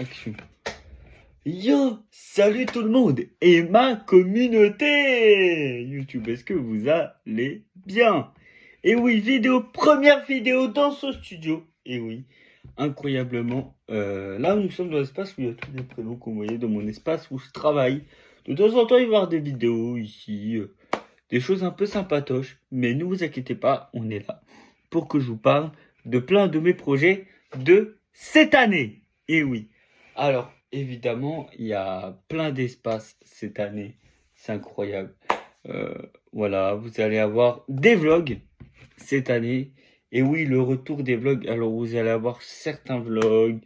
action. Yo, salut tout le monde et ma communauté YouTube, est-ce que vous allez bien? Et oui, première vidéo dans ce studio. Et oui, incroyablement, là nous sommes dans l'espace où il y a tous les prénoms que vous voyez dans mon espace où je travaille. De temps en temps, il va y avoir des vidéos ici, des choses un peu sympatoches. Mais ne vous inquiétez pas, on est là pour que je vous parle de plein de mes projets de cette année. Et oui, alors évidemment, il y a plein d'espaces cette année. C'est incroyable. Voilà, vous allez avoir des vlogs cette année. Et oui, le retour des vlogs. Alors, vous allez avoir certains vlogs,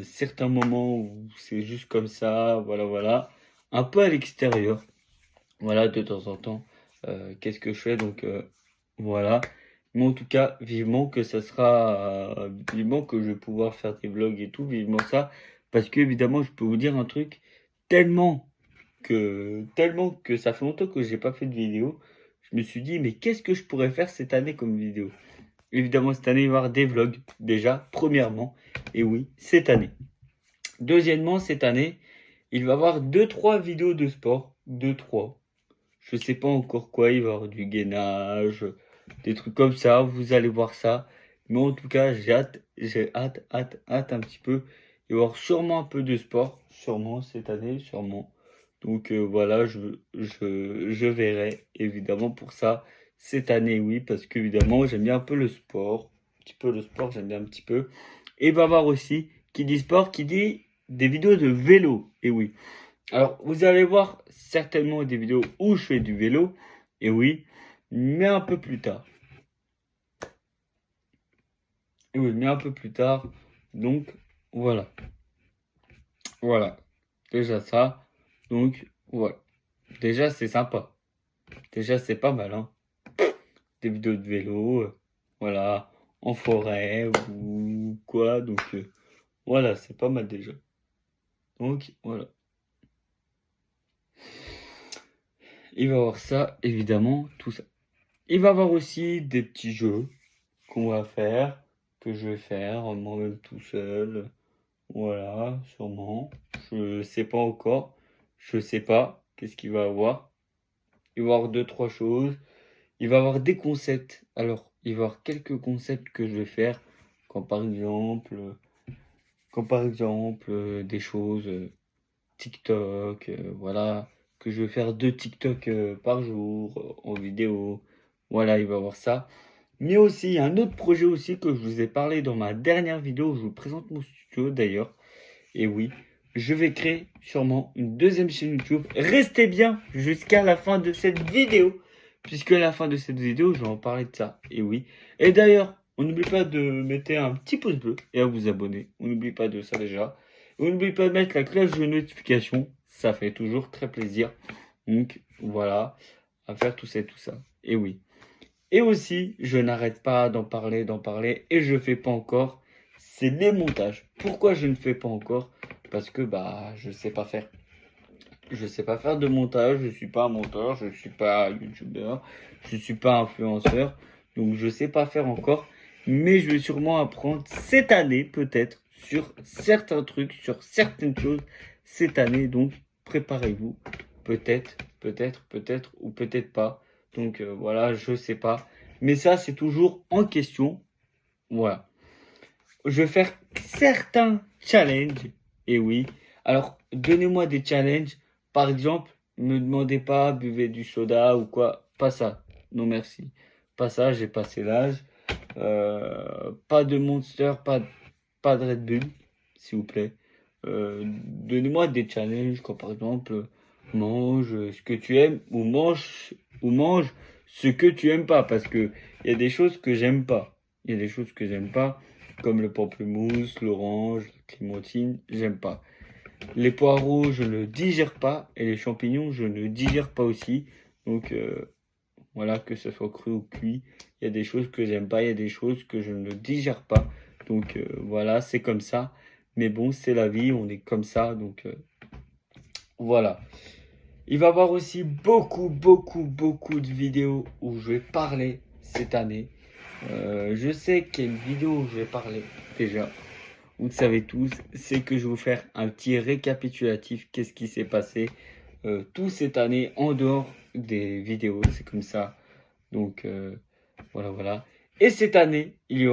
certains moments où c'est juste comme ça. Voilà. Un peu à l'extérieur. Voilà, de temps en temps. Qu'est-ce que je fais? Donc, voilà. Mais en tout cas, vivement que ça sera, vivement que je vais pouvoir faire des vlogs et tout, vivement ça. Parce que, évidemment, je peux vous dire un truc, tellement que ça fait longtemps que j'ai pas fait de vidéo, je me suis dit, mais qu'est-ce que je pourrais faire cette année comme vidéo? Évidemment, cette année, il va y avoir des vlogs, déjà, premièrement. Et oui, cette année. Deuxièmement, cette année, il va y avoir 2-3 vidéos de sport. 2-3. Je sais pas encore quoi, il va y avoir du gainage, des trucs comme ça, vous allez voir ça. Mais en tout cas, j'ai hâte un petit peu. Il va y avoir sûrement un peu de sport, sûrement cette année, sûrement. Donc voilà, je verrai évidemment pour ça cette année, oui, parce qu'évidemment, j'aime bien un peu le sport. Un petit peu le sport, j'aime bien un petit peu. Et il va y avoir aussi, qui dit sport, qui dit des vidéos de vélo. Et oui. Alors, vous allez voir certainement des vidéos où je fais du vélo. Et oui, mais un peu plus tard. Et oui, mais un peu plus tard. Donc, voilà. Voilà. Déjà ça. Donc, voilà. Déjà, c'est sympa. Déjà, c'est pas mal, hein. Des vidéos de vélo, voilà, en forêt ou quoi. Donc, voilà, c'est pas mal déjà. Donc, voilà. Il va y avoir ça, évidemment, tout ça. Il va y avoir aussi des petits jeux qu'on va faire, que je vais faire moi-même tout seul. Voilà, sûrement. Je sais pas encore. Je sais pas qu'est-ce qu'il va y avoir. Il va y avoir 2-3 choses. Il va y avoir des concepts. Alors, il va y avoir quelques concepts que je vais faire. Comme par exemple des choses TikTok, voilà, que je vais faire 2 TikTok par jour en vidéo. Voilà, il va y avoir ça. Mais aussi, il y a un autre projet aussi que je vous ai parlé dans ma dernière vidéo où je vous présente mon studio d'ailleurs. Et oui, je vais créer sûrement une deuxième chaîne YouTube. Restez bien jusqu'à la fin de cette vidéo, puisque à la fin de cette vidéo, je vais en parler de ça. Et oui. Et d'ailleurs, on n'oublie pas de mettre un petit pouce bleu et à vous abonner. On n'oublie pas de ça déjà. Et on n'oublie pas de mettre la cloche de notification. Ça fait toujours très plaisir. Donc voilà, à faire tout ça et tout ça. Et oui. Et aussi, je n'arrête pas d'en parler, et je fais pas encore. C'est les montages. Pourquoi je ne fais pas encore? Parce que je sais pas faire. Je sais pas faire de montage, je suis pas un monteur, je suis pas youtubeur, je suis pas influenceur, donc je sais pas faire encore. Mais je vais sûrement apprendre cette année, peut-être, sur certains trucs, sur certaines choses cette année. Donc préparez-vous. Peut-être, ou peut-être pas. Donc voilà, je sais pas. Mais ça, c'est toujours en question. Voilà. Je vais faire certains challenges. Et oui. Alors, donnez-moi des challenges. Par exemple, ne me demandez pas, buvez du soda ou quoi. Pas ça. Non, merci. Pas ça, j'ai passé l'âge. Pas de Monster, pas de Red Bull, s'il vous plaît. Donnez-moi des challenges, comme par exemple, mange ce que tu aimes ou mange ce que tu aimes pas. Parce que il y a des choses que j'aime pas. Il y a des choses que j'aime pas, comme le pamplemousse, l'orange, la clémentine, j'aime pas. Les poireaux, je ne digère pas. Et les champignons, je ne digère pas aussi. Donc, voilà, que ce soit cru ou cuit. Il y a des choses que j'aime pas, il y a des choses que je ne digère pas. Donc, voilà, c'est comme ça. Mais bon, c'est la vie, on est comme ça. Donc, voilà. Il va y avoir aussi beaucoup de vidéos où je vais parler cette année. Je sais qu'il y a une vidéo où je vais parler déjà. vous le savez tous, c'est que je vais vous faire un petit récapitulatif. Qu'est-ce qui s'est passé toute cette année en dehors des vidéos. C'est comme ça. Donc voilà, voilà. Et cette année, il y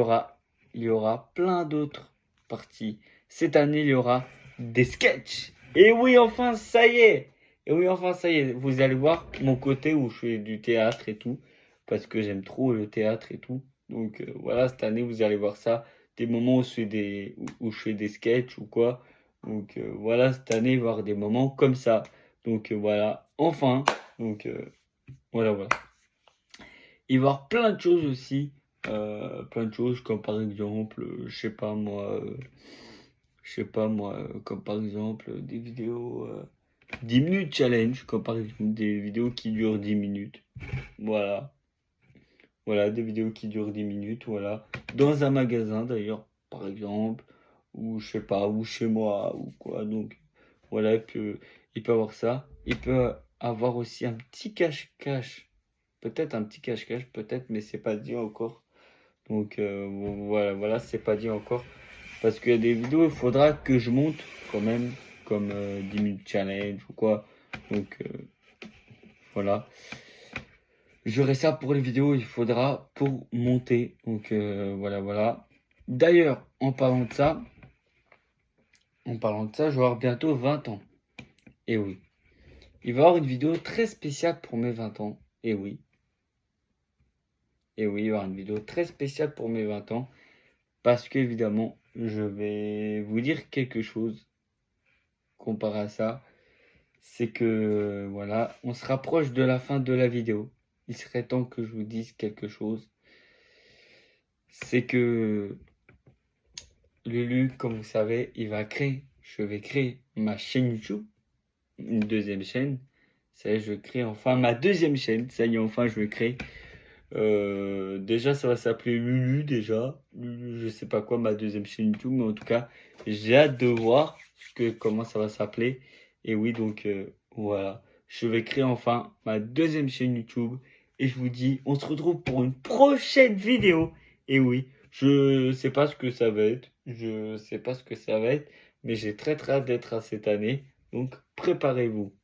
aura plein d'autres parties. Cette année, il y aura des sketchs. Et oui, enfin, ça y est. Et oui, enfin, ça y est. Vous allez voir mon côté où je fais du théâtre et tout. Parce que j'aime trop le théâtre et tout. Donc voilà, cette année, vous allez voir ça. Des moments où je fais des sketchs ou quoi. Donc voilà, cette année, il va y avoir des moments comme ça. Donc voilà, enfin. Donc voilà, voilà. Il va y avoir plein de choses aussi. Plein de choses comme par exemple, je sais pas moi, comme par exemple des vidéos 10 minutes challenge, comme par exemple des vidéos qui durent 10 minutes. Voilà. Voilà, des vidéos qui durent 10 minutes, voilà. Dans un magasin d'ailleurs, par exemple, ou je sais pas, ou chez moi, ou quoi. Donc voilà, il peut avoir ça. Il peut avoir aussi un petit cache-cache. Peut-être un petit cache-cache, peut-être, mais c'est pas dit encore. Donc voilà, voilà, c'est pas dit encore. Parce qu'il y a des vidéos, il faudra que je monte quand même, comme 10 minutes challenge ou quoi. Donc voilà. J'aurai ça pour les vidéos, il faudra pour monter. Donc voilà, voilà. D'ailleurs, en parlant de ça, je vais avoir bientôt 20 ans. Et oui. Il va y avoir une vidéo très spéciale pour mes 20 ans. Et oui. Et oui, il va y avoir une vidéo très spéciale pour mes 20 ans. Parce qu'évidemment, je vais vous dire quelque chose comparé à ça. C'est que, voilà, on se rapproche de la fin de la vidéo. Il serait temps que je vous dise quelque chose. C'est que Lulu, comme vous savez, je vais créer ma chaîne YouTube, une deuxième chaîne. Ça y est, je crée enfin ma deuxième chaîne. Ça y est, enfin, je vais créer. Déjà, ça va s'appeler Lulu, déjà. Lulu, je sais pas quoi, ma deuxième chaîne YouTube, mais en tout cas, j'ai hâte de voir comment ça va s'appeler. Et oui, donc voilà. Je vais créer enfin ma deuxième chaîne YouTube. Et je vous dis, on se retrouve pour une prochaine vidéo. Et oui, je sais pas ce que ça va être. Je sais pas ce que ça va être. Mais j'ai très très hâte d'être à cette année. Donc préparez-vous.